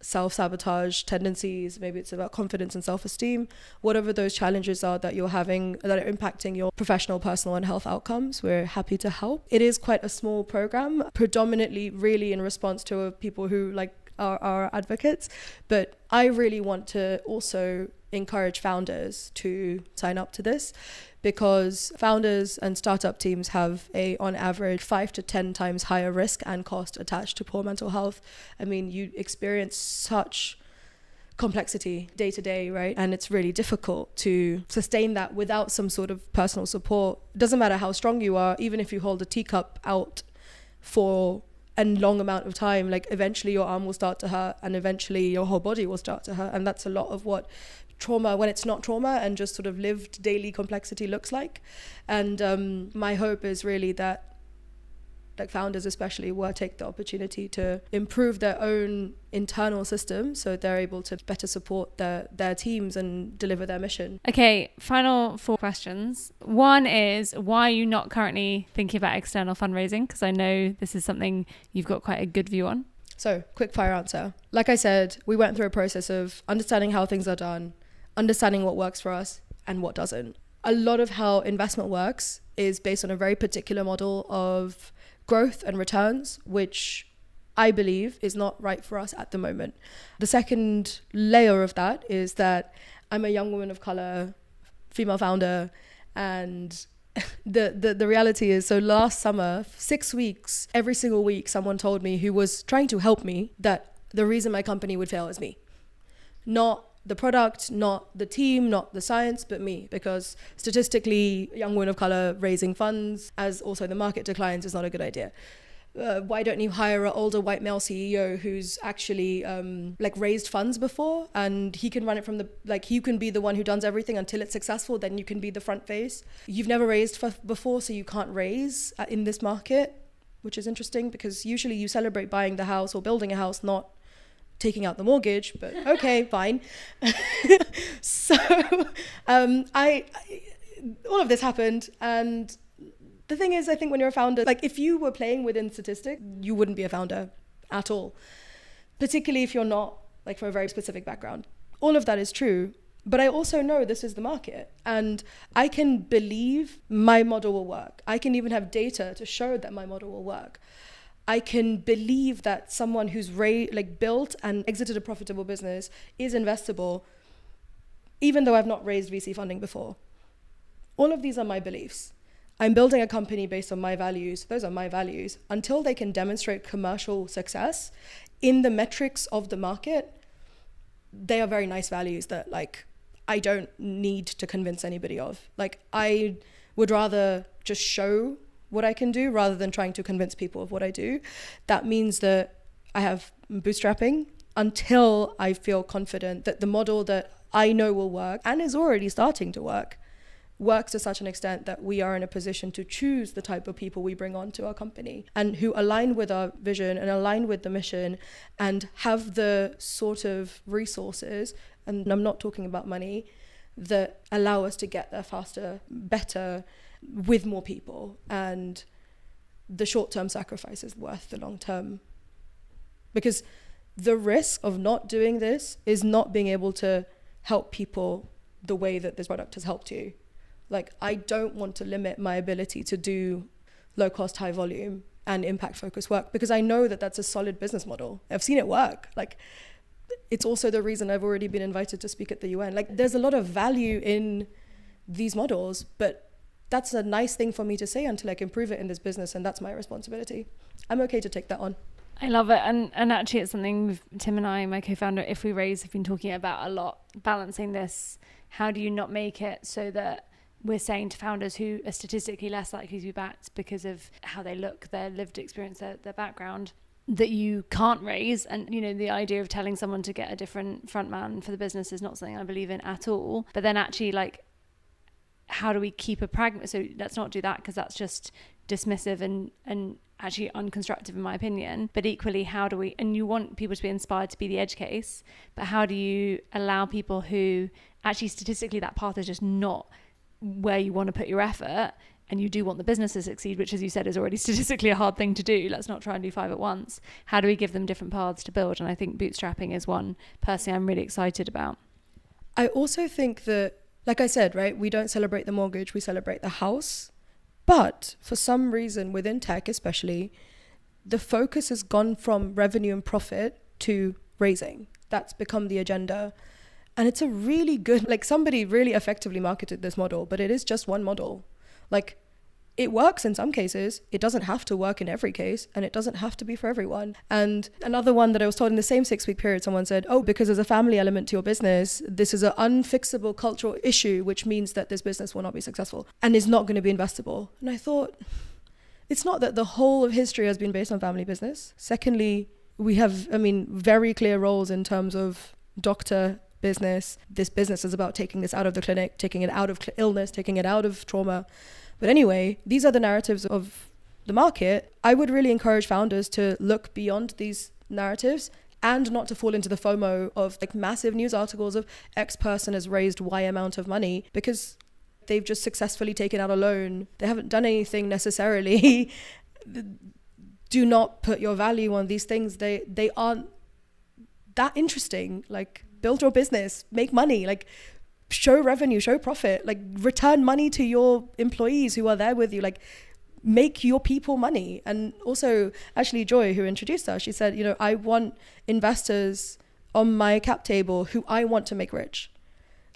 self-sabotage tendencies, maybe it's about confidence and self-esteem, whatever those challenges are that you're having that are impacting your professional, personal and health outcomes, we're happy to help. It is quite a small program, predominantly really in response to people who are our advocates, but I really want to also encourage founders to sign up to this, because founders and startup teams have on average 5 to 10 times higher risk and cost attached to poor mental health. I mean, you experience such complexity day to day, right? And it's really difficult to sustain that without some sort of personal support. It doesn't matter how strong you are, even if you hold a teacup out for a long amount of time, eventually your arm will start to hurt, and eventually your whole body will start to hurt. And that's a lot of what trauma, when it's not trauma and just sort of lived daily complexity, looks like. And my hope is really that founders especially will take the opportunity to improve their own internal system so they're able to better support their teams and deliver their mission. Okay, final 4 questions. One is, why are you not currently thinking about external fundraising? Because I know this is something you've got quite a good view on. So, quick fire answer. Like I said, we went through a process of understanding how things are done, understanding what works for us and what doesn't. A lot of how investment works is based on a very particular model of growth and returns, which I believe is not right for us at the moment. The second layer of that is that I'm a young woman of color, female founder, and the reality is, so last summer, 6 weeks, every single week, someone told me, who was trying to help me, that the reason my company would fail is me. Not the product, not the team, not the science, but me. Because statistically, a young woman of color raising funds, as also the market declines, is not a good idea. Why don't you hire an older white male CEO who's actually raised funds before, and he can run it from he can be the one who does everything until it's successful, then you can be the front face. You've never raised before, so you can't raise in this market, which is interesting, because usually you celebrate buying the house or building a house, not taking out the mortgage, but okay, fine. So I all of this happened, and the thing is, I think when you're a founder, if you were playing within statistics, you wouldn't be a founder at all, particularly if you're not from a very specific background. All of that is true, but I also know this is the market, and I can believe my model will work. I can even have data to show that my model will work. I can believe that someone who's built and exited a profitable business is investable even though I've not raised VC funding before. All of these are my beliefs. I'm building a company based on my values. Those are my values. Until they can demonstrate commercial success in the metrics of the market, they are very nice values that like I don't need to convince anybody of. Like I would rather just show what I can do rather than trying to convince people of what I do. That means that I have bootstrapping until I feel confident that the model that I know will work and is already starting to works to such an extent that we are in a position to choose the type of people we bring on to our company and who align with our vision and align with the mission and have the sort of resources, and I'm not talking about money, that allow us to get there faster, better, with more people. And the short-term sacrifice is worth the long-term. Because the risk of not doing this is not being able to help people the way that this product has helped you. Like, I don't want to limit my ability to do low cost, high volume and impact focused work because I know that that's a solid business model. I've seen it work. Like, it's also the reason I've already been invited to speak at the UN. Like, there's a lot of value in these models, but that's a nice thing for me to say until I can prove it in this business, and that's my responsibility. I'm okay to take that on. I love it. And actually it's something Tim and I, my co-founder, If We Raise, have been talking about a lot, balancing this. How do you not make it so that we're saying to founders who are statistically less likely to be backed because of how they look, their lived experience, their background, that you can't raise. And, you know, the idea of telling someone to get a different front man for the business is not something I believe in at all. But then actually, like, how do we keep a pragmatic? So let's not do that because that's just dismissive and actually unconstructive in my opinion. But equally, how do we, and you want people to be inspired to be the edge case, but how do you allow people who actually statistically that path is just not where you want to put your effort, and you do want the business to succeed, which as you said is already statistically a hard thing to do. Let's not try and do 5 at once. How do we give them different paths to build? And I think bootstrapping is one personally I'm really excited about. I also think that, like I said, right, we don't celebrate the mortgage, we celebrate the house. But for some reason within tech especially, the focus has gone from revenue and profit to raising. That's become the agenda. And it's a really good, like somebody really effectively marketed this model, but it is just one model. Like, it works in some cases, it doesn't have to work in every case, and it doesn't have to be for everyone. And another one that I was told in the same 6-week period, someone said, oh, because there's a family element to your business, this is an unfixable cultural issue, which means that this business will not be successful and is not going to be investable. And I thought, it's not that the whole of history has been based on family business. Secondly, we have, very clear roles in terms of doctor business. This business is about taking this out of the clinic, taking it out of illness, taking it out of trauma. But anyway, these are the narratives of the market. I would really encourage founders to look beyond these narratives and not to fall into the FOMO of like massive news articles of X person has raised Y amount of money because they've just successfully taken out a loan. They haven't done anything necessarily. Do not put your value on these things. They aren't that interesting. Like, build your business, make money, like show revenue, show profit, like return money to your employees who are there with you, like make your people money. And also, actually, Joy, who introduced us, she said, I want investors on my cap table who I want to make rich.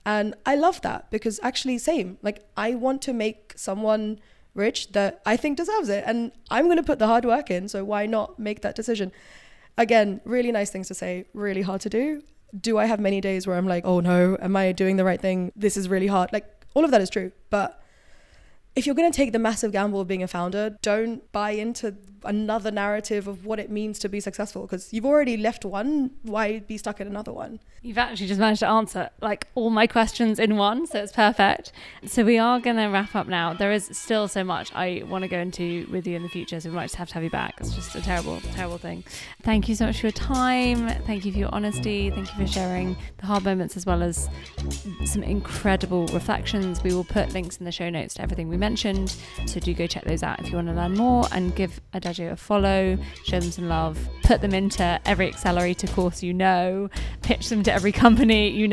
And I love that because actually same, like I want to make someone rich that I think deserves it. And I'm going to put the hard work in. So why not make that decision? Again, really nice things to say, really hard to do. Do I have many days where I'm like, oh no, am I doing the right thing? This is really hard. Like, all of that is true. But if you're going to take the massive gamble of being a founder, don't buy into another narrative of what it means to be successful, because you've already left one. Why be stuck in another one? You've actually just managed to answer like all my questions in one, so it's perfect. So we are going to wrap up now. There is still so much I want to go into with you in the future, so we might just have to have you back. It's just a terrible thing. Thank you so much for your time. Thank you for your honesty. Thank you for sharing the hard moments as well as some incredible reflections. We will put links in the show notes to everything we mentioned, so do go check those out if you want to learn more, and give Adagio a follow, show them some love, put them into every accelerator course pitch them to every company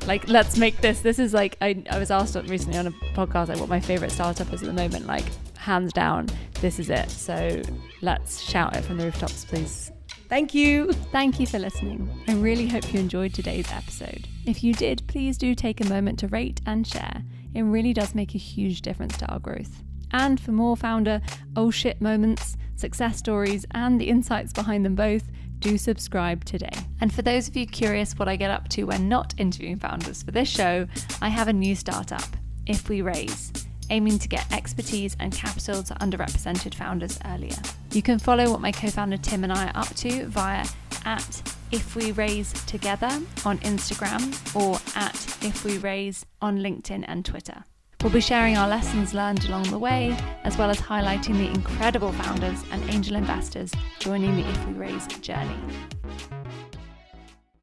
like, let's make this is like, I was asked recently on a podcast like what my favorite startup is at the moment. Like, hands down, this is it. So let's shout it from the rooftops, please. Thank you. Thank you for listening. I really hope you enjoyed today's episode. If you did, please do take a moment to rate and share. It really does make a huge difference to our growth. And for more founder oh shit moments, success stories, and the insights behind them both, do subscribe today. And for those of you curious what I get up to when not interviewing founders for this show, I have a new startup, If We Raise, aiming to get expertise and capital to underrepresented founders earlier. You can follow what my co-founder Tim and I are up to via @IfWeRaiseTogether on Instagram or @IfWeRaise on LinkedIn and Twitter. We'll be sharing our lessons learned along the way, as well as highlighting the incredible founders and angel investors joining the If We Raise journey.